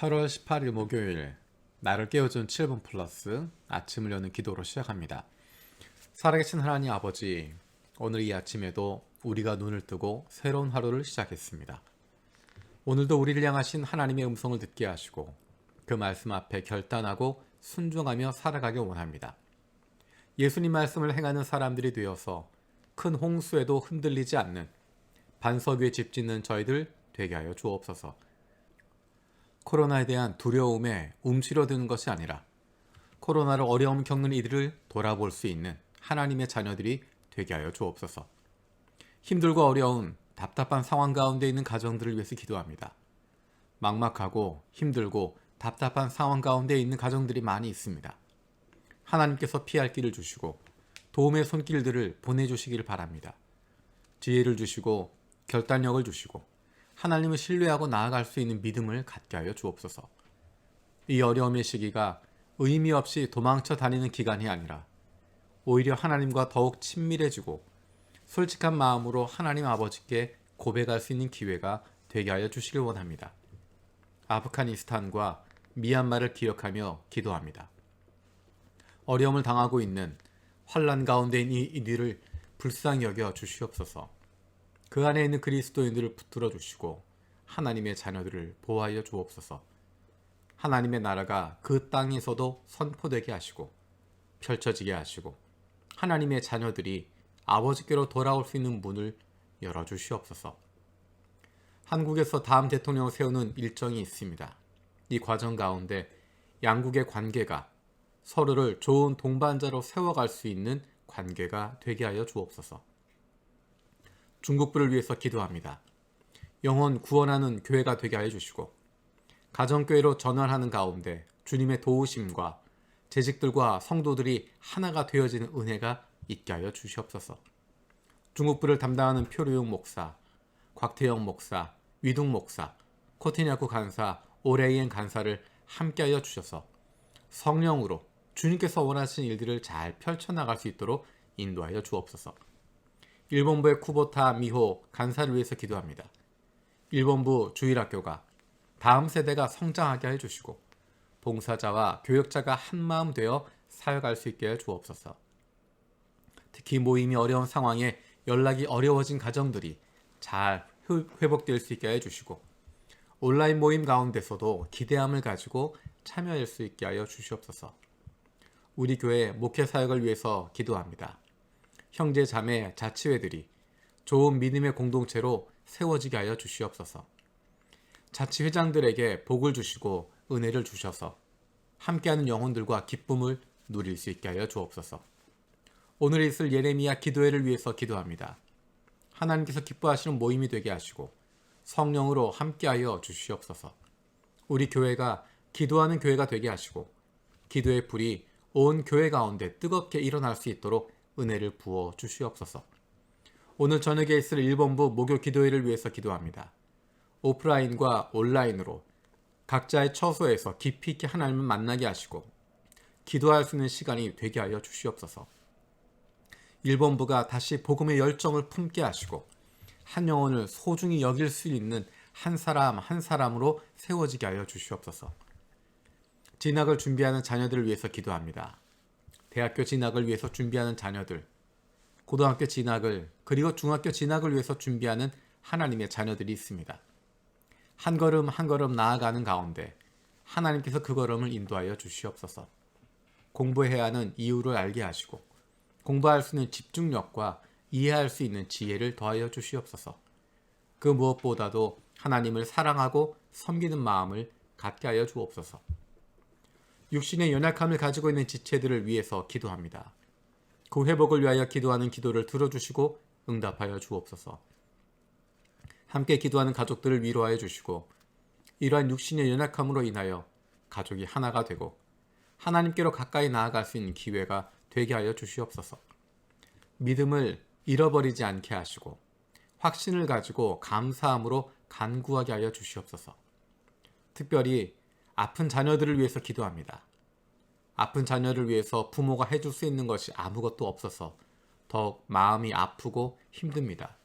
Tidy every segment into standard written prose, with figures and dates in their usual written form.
8월 18일 목요일, 나를 깨워준 7분 플러스 아침을 여는 기도로 시작합니다. 살아계신 하나님 아버지, 오늘 이 아침에도 우리가 눈을 뜨고 새로운 하루를 시작했습니다. 오늘도 우리를 향하신 하나님의 음성을 듣게 하시고 그 말씀 앞에 결단하고 순종하며 살아가길 원합니다. 예수님 말씀을 행하는 사람들이 되어서 큰 홍수에도 흔들리지 않는 반석 위에 집 짓는 저희들 되게 하여 주옵소서. 코로나에 대한 두려움에 움츠러드는 것이 아니라 코로나로 어려움 겪는 이들을 돌아볼 수 있는 하나님의 자녀들이 되게 하여 주옵소서. 힘들고 어려운 답답한 상황 가운데 있는 가정들을 위해서 기도합니다. 막막하고 힘들고 답답한 상황 가운데 있는 가정들이 많이 있습니다. 하나님께서 피할 길을 주시고 도움의 손길들을 보내주시기를 바랍니다. 지혜를 주시고 결단력을 주시고 하나님을 신뢰하고 나아갈 수 있는 믿음을 갖게 하여 주옵소서. 이 어려움의 시기가 의미 없이 도망쳐 다니는 기간이 아니라 오히려 하나님과 더욱 친밀해지고 솔직한 마음으로 하나님 아버지께 고백할 수 있는 기회가 되게 하여 주시길 원합니다. 아프가니스탄과 미얀마를 기억하며 기도합니다. 어려움을 당하고 있는 환난 가운데 있는 이들을 불쌍히 여겨 주시옵소서. 그 안에 있는 그리스도인들을 붙들어 주시고 하나님의 자녀들을 보호하여 주옵소서. 하나님의 나라가 그 땅에서도 선포되게 하시고 펼쳐지게 하시고 하나님의 자녀들이 아버지께로 돌아올 수 있는 문을 열어주시옵소서. 한국에서 다음 대통령을 세우는 일정이 있습니다. 이 과정 가운데 양국의 관계가 서로를 좋은 동반자로 세워갈 수 있는 관계가 되게 하여 주옵소서. 중국부를 위해서 기도합니다. 영혼 구원하는 교회가 되게 하여 주시고 가정교회로 전환하는 가운데 주님의 도우심과 재직들과 성도들이 하나가 되어지는 은혜가 있게 하여 주시옵소서. 중국부를 담당하는 표류용 목사, 곽태영 목사, 위둥 목사, 코티냐쿠 간사, 오레이엔 간사를 함께하여 주셔서 성령으로 주님께서 원하시는 일들을 잘 펼쳐나갈 수 있도록 인도하여 주옵소서. 일본부의 쿠보타 미호 간사를 위해서 기도합니다. 일본부 주일학교가 다음 세대가 성장하게 해주시고 봉사자와 교역자가 한마음 되어 사역할 수 있게 해 주옵소서. 특히 모임이 어려운 상황에 연락이 어려워진 가정들이 잘 회복될 수 있게 해주시고 온라인 모임 가운데서도 기대함을 가지고 참여할 수 있게 하여 주시옵소서. 우리 교회 목회 사역을 위해서 기도합니다. 형제 자매 자치회들이 좋은 믿음의 공동체로 세워지게 하여 주시옵소서. 자치회장들에게 복을 주시고 은혜를 주셔서 함께하는 영혼들과 기쁨을 누릴 수 있게 하여 주옵소서. 오늘 있을 예레미야 기도회를 위해서 기도합니다. 하나님께서 기뻐하시는 모임이 되게 하시고 성령으로 함께하여 주시옵소서. 우리 교회가 기도하는 교회가 되게 하시고 기도의 불이 온 교회 가운데 뜨겁게 일어날 수 있도록 은혜를 부어 주시옵소서. 오늘 저녁에 있을 일본부 목요 기도회를 위해서 기도합니다. 오프라인과 온라인으로 각자의 처소에서 깊이 있게 하나님을 만나게 하시고 기도할 수 있는 시간이 되게 하여 주시옵소서. 일본부가 다시 복음의 열정을 품게 하시고 한 영혼을 소중히 여길 수 있는 한 사람 한 사람으로 세워지게 하여 주시옵소서. 진학을 준비하는 자녀들을 위해서 기도합니다. 대학교 진학을 위해서 준비하는 자녀들, 고등학교 진학을 그리고 중학교 진학을 위해서 준비하는 하나님의 자녀들이 있습니다. 한 걸음 한 걸음 나아가는 가운데 하나님께서 그 걸음을 인도하여 주시옵소서. 공부해야 하는 이유를 알게 하시고 공부할 수 있는 집중력과 이해할 수 있는 지혜를 더하여 주시옵소서. 그 무엇보다도 하나님을 사랑하고 섬기는 마음을 갖게 하여 주옵소서. 육신의 연약함을 가지고 있는 지체들을 위해서 기도합니다. 그 회복을 위하여 기도하는 기도를 들어주시고 응답하여 주옵소서. 함께 기도하는 가족들을 위로하여 주시고 이러한 육신의 연약함으로 인하여 가족이 하나가 되고 하나님께로 가까이 나아갈 수 있는 기회가 되게 하여 주시옵소서. 믿음을 잃어버리지 않게 하시고 확신을 가지고 감사함으로 간구하게 하여 주시옵소서. 특별히 아픈 자녀들을 위해서 기도합니다. 아픈 자녀를 위해서 부모가 해줄 수 있는 것이 아무것도 없어서 더욱 마음이 아프고 힘듭니다.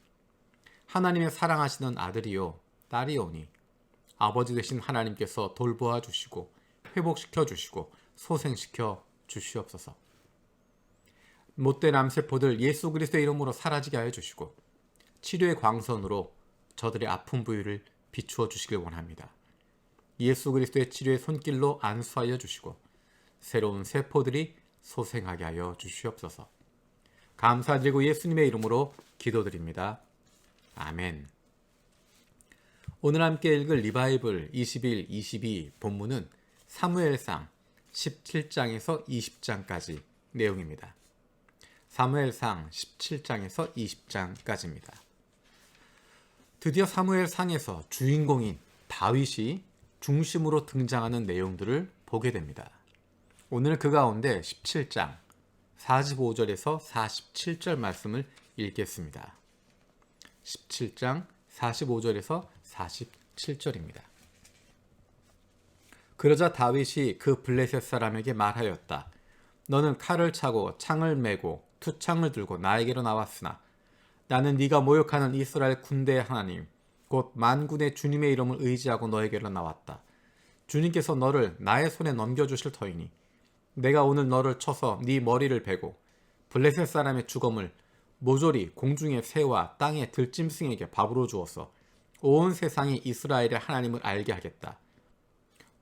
하나님의 사랑하시는 아들이요 딸이오니 아버지 되신 하나님께서 돌보아 주시고 회복시켜 주시고 소생시켜 주시옵소서. 못된 암세포들 예수 그리스도의 이름으로 사라지게 하여 주시고 치료의 광선으로 저들의 아픈 부위를 비추어 주시길 원합니다. 예수 그리스도의 치료의 손길로 안수하여 주시고 새로운 세포들이 소생하게 하여 주시옵소서. 감사드리고 예수님의 이름으로 기도드립니다. 아멘. 오늘 함께 읽을 리바이블 21, 22 본문은 사무엘상 17장에서 20장까지 내용입니다. 사무엘상 17장에서 20장까지입니다. 드디어 사무엘상에서 주인공인 다윗이 중심으로 등장하는 내용들을 보게 됩니다. 오늘 그 가운데 17장 45절에서 47절 말씀을 읽겠습니다. 17장 45절에서 47절입니다. 그러자 다윗이 그 블레셋 사람에게 말하였다. 너는 칼을 차고 창을 메고 투창을 들고 나에게로 나왔으나 나는 네가 모욕하는 이스라엘 군대의 하나님 곧 만군의 주님의 이름을 의지하고 너에게로 나왔다. 주님께서 너를 나의 손에 넘겨주실 터이니 내가 오늘 너를 쳐서 네 머리를 베고 블레셋 사람의 주검을 모조리 공중의 새와 땅의 들짐승에게 밥으로 주어서 온 세상이 이스라엘의 하나님을 알게 하겠다.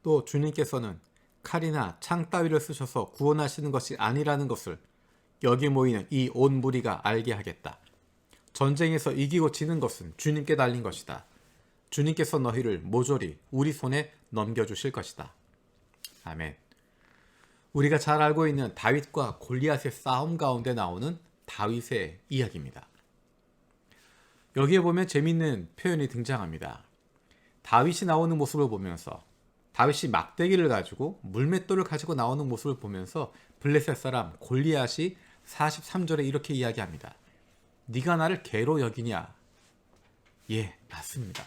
또 주님께서는 칼이나 창 따위를 쓰셔서 구원하시는 것이 아니라는 것을 여기 모이는 이 온 무리가 알게 하겠다. 전쟁에서 이기고 지는 것은 주님께 달린 것이다. 주님께서 너희를 모조리 우리 손에 넘겨주실 것이다. 아멘. 우리가 잘 알고 있는 다윗과 골리앗의 싸움 가운데 나오는 다윗의 이야기입니다. 여기에 보면 재미있는 표현이 등장합니다. 다윗이 나오는 모습을 보면서 다윗이 막대기를 가지고 물맷돌을 가지고 나오는 모습을 보면서 블레셋 사람 골리앗이 43절에 이렇게 이야기합니다. 네가 나를 개로 여기냐? 예, 맞습니다.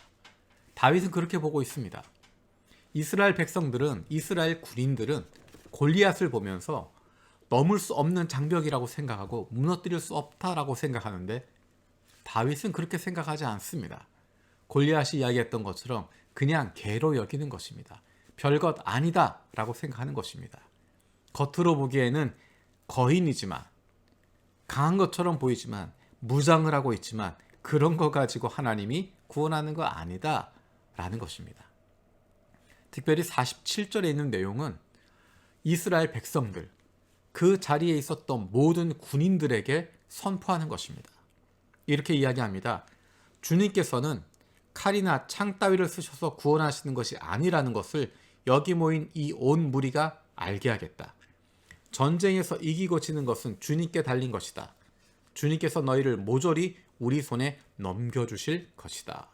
다윗은 그렇게 보고 있습니다. 이스라엘 백성들은, 이스라엘 군인들은 골리앗을 보면서 넘을 수 없는 장벽이라고 생각하고 무너뜨릴 수 없다라고 생각하는데 다윗은 그렇게 생각하지 않습니다. 골리앗이 이야기했던 것처럼 그냥 개로 여기는 것입니다. 별것 아니다 라고 생각하는 것입니다. 겉으로 보기에는 거인이지만 강한 것처럼 보이지만 무장을 하고 있지만 그런 거 가지고 하나님이 구원하는 거 아니다 라는 것입니다. 특별히 47절에 있는 내용은 이스라엘 백성들, 그 자리에 있었던 모든 군인들에게 선포하는 것입니다. 이렇게 이야기합니다. 주님께서는 칼이나 창 따위를 쓰셔서 구원하시는 것이 아니라는 것을 여기 모인 이 온 무리가 알게 하겠다. 전쟁에서 이기고 지는 것은 주님께 달린 것이다. 주님께서 너희를 모조리 우리 손에 넘겨주실 것이다.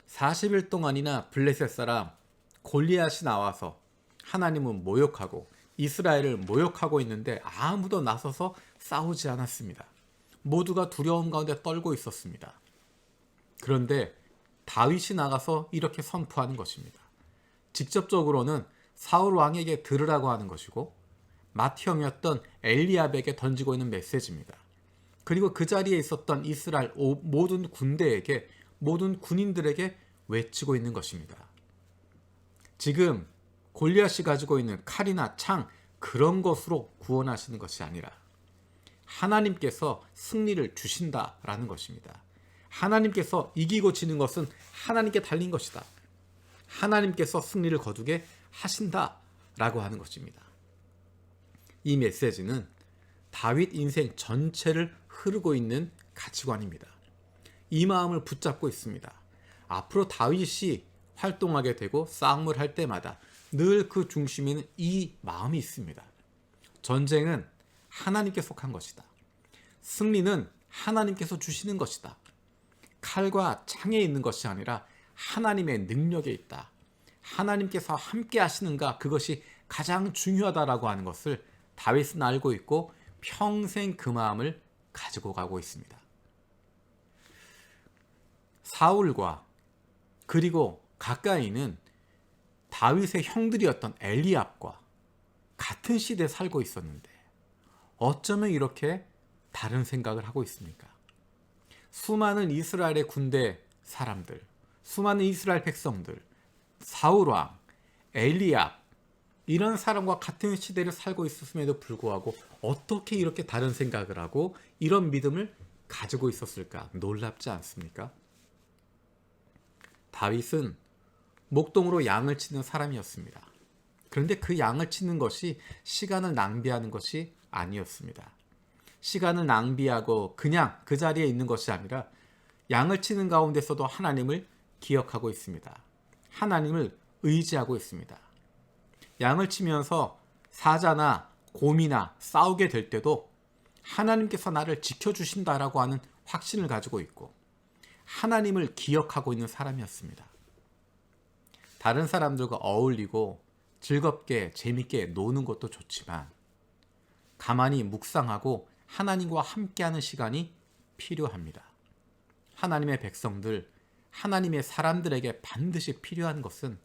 40일 동안이나 블레셋 사람 골리앗이 나와서 하나님은 모욕하고 이스라엘을 모욕하고 있는데 아무도 나서서 싸우지 않았습니다. 모두가 두려움 가운데 떨고 있었습니다. 그런데 다윗이 나가서 이렇게 선포하는 것입니다. 직접적으로는 사울 왕에게 들으라고 하는 것이고 맏형이었던 엘리압에게 던지고 있는 메시지입니다. 그리고 그 자리에 있었던 이스라엘 모든 군대에게, 모든 군인들에게 외치고 있는 것입니다. 지금 골리앗이 가지고 있는 칼이나 창 그런 것으로 구원하시는 것이 아니라 하나님께서 승리를 주신다라는 것입니다. 하나님께서 이기고 지는 것은 하나님께 달린 것이다. 하나님께서 승리를 거두게 하신다라고 하는 것입니다. 이 메시지는 다윗 인생 전체를 흐르고 있는 가치관입니다. 이 마음을 붙잡고 있습니다. 앞으로 다윗이 활동하게 되고 싸움을 할 때마다 늘 그 중심에는 이 마음이 있습니다. 전쟁은 하나님께 속한 것이다. 승리는 하나님께서 주시는 것이다. 칼과 창에 있는 것이 아니라 하나님의 능력에 있다. 하나님께서 함께 하시는가, 그것이 가장 중요하다라고 하는 것을 다윗은 알고 있고 평생 그 마음을 가지고 가고 있습니다. 사울과 그리고 가까이는 다윗의 형들이었던 엘리압과 같은 시대에 살고 있었는데 어쩌면 이렇게 다른 생각을 하고 있습니까? 수많은 이스라엘의 군대 사람들, 수많은 이스라엘 백성들, 사울왕, 엘리압, 이런 사람과 같은 시대를 살고 있었음에도 불구하고 어떻게 이렇게 다른 생각을 하고 이런 믿음을 가지고 있었을까? 놀랍지 않습니까? 다윗은 목동으로 양을 치는 사람이었습니다. 그런데 그 양을 치는 것이 시간을 낭비하는 것이 아니었습니다. 시간을 낭비하고 그냥 그 자리에 있는 것이 아니라 양을 치는 가운데서도 하나님을 기억하고 있습니다. 하나님을 의지하고 있습니다. 양을 치면서 사자나 곰이나 싸우게 될 때도 하나님께서 나를 지켜주신다라고 하는 확신을 가지고 있고 하나님을 기억하고 있는 사람이었습니다. 다른 사람들과 어울리고 즐겁게 재밌게 노는 것도 좋지만 가만히 묵상하고 하나님과 함께하는 시간이 필요합니다. 하나님의 백성들, 하나님의 사람들에게 반드시 필요한 것은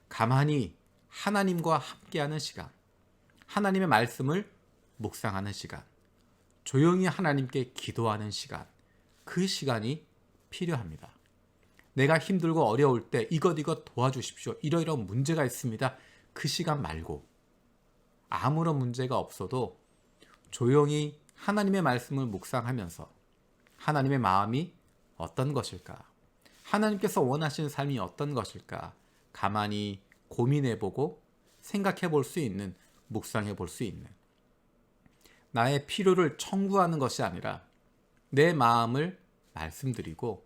가만히 하나님과 함께하는 시간, 하나님의 말씀을 묵상하는 시간, 조용히 하나님께 기도하는 시간, 그 시간이 필요합니다. 내가 힘들고 어려울 때 이것 도와주십시오. 이러이러한 문제가 있습니다. 그 시간 말고 아무런 문제가 없어도 조용히 하나님의 말씀을 묵상하면서 하나님의 마음이 어떤 것일까? 하나님께서 원하시는 삶이 어떤 것일까? 가만히 고민해보고 생각해볼 수 있는, 묵상해볼 수 있는, 나의 필요를 청구하는 것이 아니라 내 마음을 말씀드리고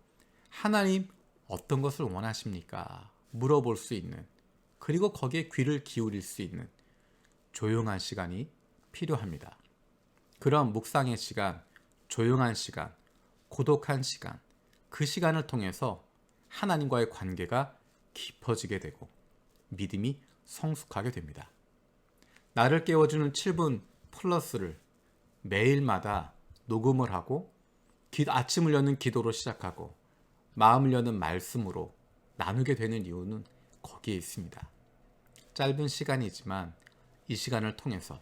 하나님 어떤 것을 원하십니까? 물어볼 수 있는, 그리고 거기에 귀를 기울일 수 있는 조용한 시간이 필요합니다. 그런 묵상의 시간, 조용한 시간, 고독한 시간, 그 시간을 통해서 하나님과의 관계가 깊어지게 되고 믿음이 성숙하게 됩니다. 나를 깨워주는 7분 플러스를 매일마다 녹음을 하고 아침을 여는 기도로 시작하고 마음을 여는 말씀으로 나누게 되는 이유는 거기에 있습니다. 짧은 시간이지만 이 시간을 통해서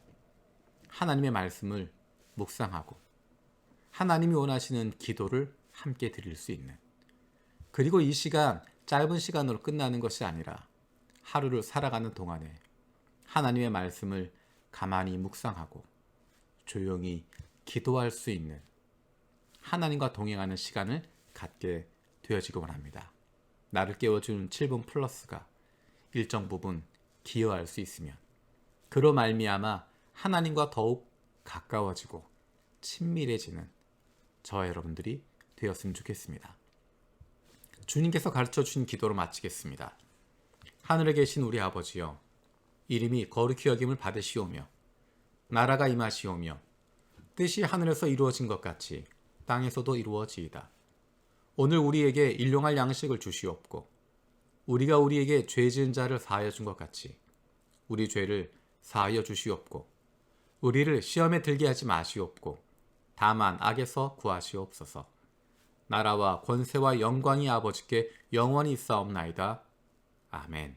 하나님의 말씀을 묵상하고 하나님이 원하시는 기도를 함께 드릴 수 있는, 그리고 이 시간 짧은 시간으로 끝나는 것이 아니라 하루를 살아가는 동안에 하나님의 말씀을 가만히 묵상하고 조용히 기도할 수 있는 하나님과 동행하는 시간을 갖게 되어지기 원합니다. 나를 깨워주는 7분 플러스가 일정 부분 기여할 수 있으면 그로 말미암아 하나님과 더욱 가까워지고 친밀해지는 저와 여러분들이 되었으면 좋겠습니다. 주님께서 가르쳐 주신 기도로 마치겠습니다. 하늘에 계신 우리 아버지여, 이름이 거룩히 여김을 받으시오며 나라가 임하시오며 뜻이 하늘에서 이루어진 것 같이 땅에서도 이루어지이다. 오늘 우리에게 일용할 양식을 주시옵고 우리가 우리에게 죄 지은 자를 사하여 준 것 같이 우리 죄를 사하여 주시옵고 우리를 시험에 들게 하지 마시옵고 다만 악에서 구하시옵소서. 나라와 권세와 영광이 아버지께 영원히 있사옵나이다. 아멘.